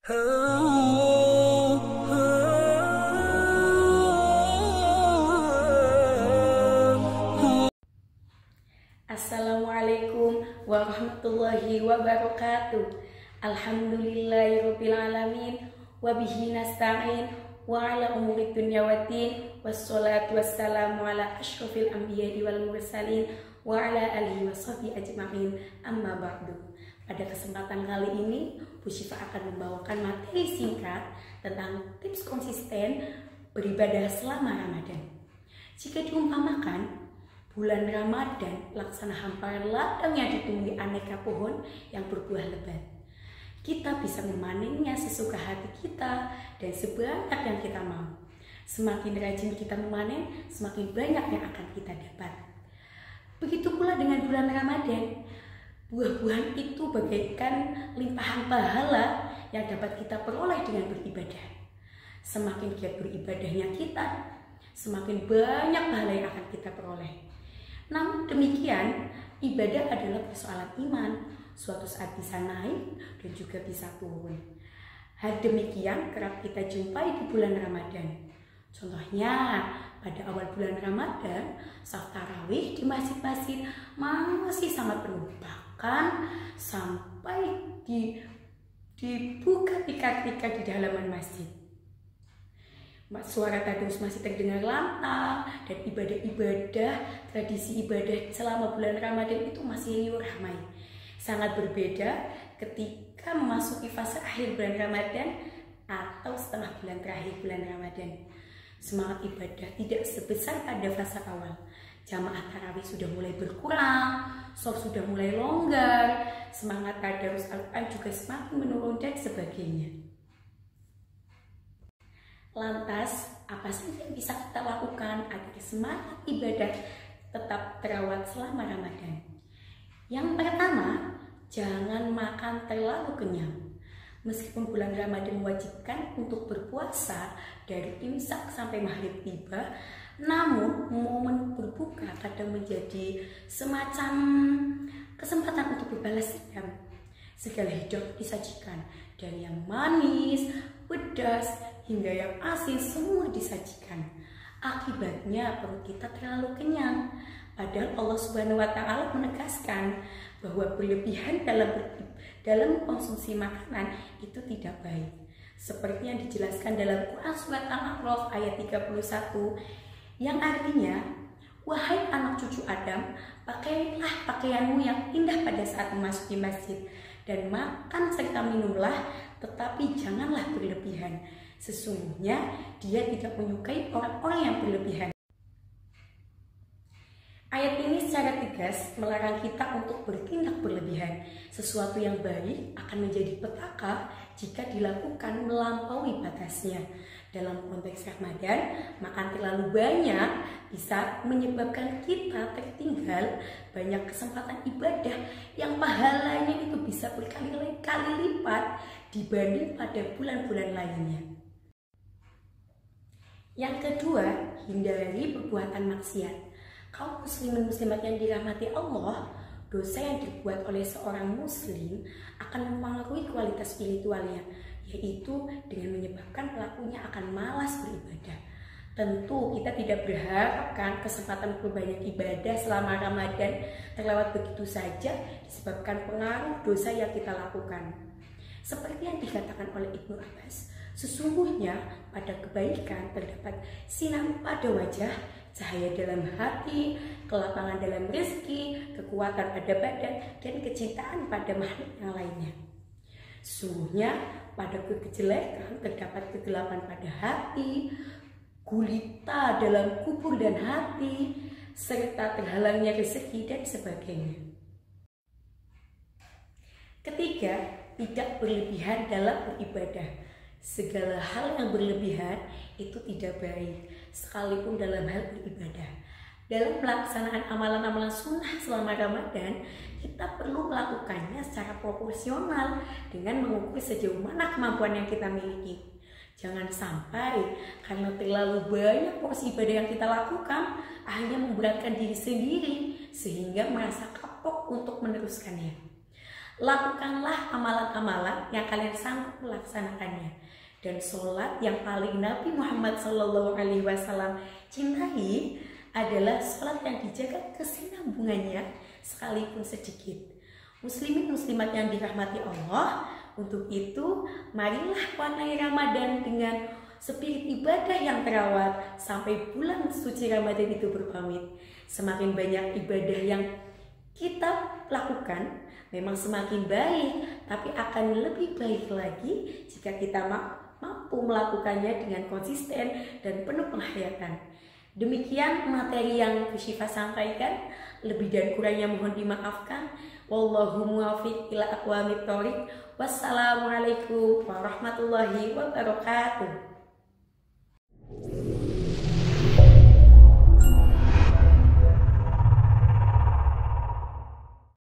Assalamualaikum warahmatullahi wabarakatuh. Alhamdulillahirabbil alamin wa bihi nasta'in wa ala umuri dunya waddin wassalatu wassalamu ala asyrofil anbiya'i wal mursalin wa ala alihi washabihi ajma'in. Amma ba'du. Pada kesempatan kali ini, Bu Syifa akan membawakan materi singkat tentang tips konsisten beribadah selama Ramadan. Jika diumpamakan, bulan Ramadan laksana hamparan ladang yang ditumbuhi aneka pohon yang berbuah lebat. Kita bisa memanennya sesuka hati kita dan sebanyak yang kita mau. Semakin rajin kita memanen, semakin banyak yang akan kita dapat. Begitu pula dengan bulan Ramadan. Buah-buahan itu bagaikan limpahan pahala yang dapat kita peroleh dengan beribadah. Semakin giat beribadahnya kita, semakin banyak pahala yang akan kita peroleh. Namun demikian, ibadah adalah persoalan iman, suatu saat bisa naik dan juga bisa turun. Hal demikian kerap kita jumpai di bulan Ramadan. Contohnya, pada awal bulan Ramadan, saf tarawih di masjid-masjid masih sangat penuh. Bahkan sampai dibuka tikar-tikar di halaman masjid. Suara tadus masih terdengar lantang dan ibadah-ibadah, tradisi ibadah selama bulan Ramadan itu masih riuh ramai. Sangat berbeda ketika memasuki fase akhir bulan Ramadan atau setengah bulan terakhir bulan Ramadan. Semangat ibadah tidak sebesar pada fase awal. Jamaah tarawih sudah mulai berkurang, shaf sudah mulai longgar, semangat tadarus Al-Quran juga semakin menurun dan sebagainya. Lantas, apa saja yang bisa kita lakukan agar semangat ibadah tetap terawat selama Ramadan? Yang pertama, jangan makan terlalu kenyang. Meskipun bulan Ramadan mewajibkan untuk berpuasa dari imsak sampai maghrib tiba, namun momen berbuka kadang menjadi semacam kesempatan untuk berbalas dendam. Segala hidup disajikan, dari yang manis, pedas, hingga yang asin semua disajikan. Akibatnya perut kita terlalu kenyang. Padahal Allah Subhanahu wa Ta'ala menegaskan bahwa berlebihan dalam konsumsi makanan itu tidak baik. Seperti yang dijelaskan dalam Quran surat Al-A'raf ayat 31 yang artinya, wahai anak cucu Adam, pakailah pakaianmu yang indah pada saat memasuki masjid dan makan serta minumlah, tetapi janganlah berlebihan. Sesungguhnya dia tidak menyukai orang-orang yang berlebihan. Ayat ini secara tegas melarang kita untuk bertindak berlebihan. Sesuatu yang baik akan menjadi petaka jika dilakukan melampaui batasnya. Dalam konteks Ramadan, makan terlalu banyak bisa menyebabkan kita tertinggal banyak kesempatan ibadah yang pahalanya itu bisa berkali-kali lipat dibanding pada bulan-bulan lainnya. Yang kedua, hindari perbuatan maksiat. Kaum muslimin muslimat yang dirahmati Allah, dosa yang dibuat oleh seorang muslim akan mempengaruhi kualitas spiritualnya, yaitu dengan menyebabkan pelakunya akan malas beribadah. Tentu kita tidak berharapkan kesempatan berbanyak ibadah selama Ramadan terlewat begitu saja disebabkan pengaruh dosa yang kita lakukan. Seperti yang dikatakan oleh Ibnu Abbas, sesungguhnya pada kebaikan terdapat sinar pada wajah, cahaya dalam hati, kelapangan dalam rezeki, kekuatan pada badan, dan kecintaan pada makhluk yang lainnya. Sesungguhnya pada kejelekan terdapat kegelapan pada hati, gulita dalam kubur dan hati, serta terhalangnya rezeki dan sebagainya. Ketiga, tidak berlebihan dalam beribadah. Segala hal yang berlebihan itu tidak baik, sekalipun dalam hal beribadah. Dalam pelaksanaan amalan-amalan sunnah selama Ramadan, kita perlu melakukannya secara proporsional dengan mengukur sejauh mana kemampuan yang kita miliki. Jangan sampai karena terlalu banyak porsi ibadah yang kita lakukan, akhirnya memberatkan diri sendiri sehingga merasa kapok untuk meneruskannya. Lakukanlah amalan-amalan yang kalian sanggup melaksanakannya. Dan sholat yang paling Nabi Muhammad SAW cintai adalah sholat yang dijaga kesinambungannya sekalipun sedikit. Muslimin muslimat yang dirahmati Allah, untuk itu marilah warnai Ramadan dengan spirit ibadah yang terawat sampai bulan suci Ramadan itu berpamit. Semakin banyak ibadah yang kita lakukan memang semakin baik, tapi akan lebih baik lagi jika kita mampu melakukannya dengan konsisten dan penuh penghayatan. Demikian materi yang Syifa sampaikan, lebih dan kurangnya mohon dimaafkan. Wallahu muwaffiq ila aqwamit thoriq. Wassalamualaikum warahmatullahi wabarakatuh.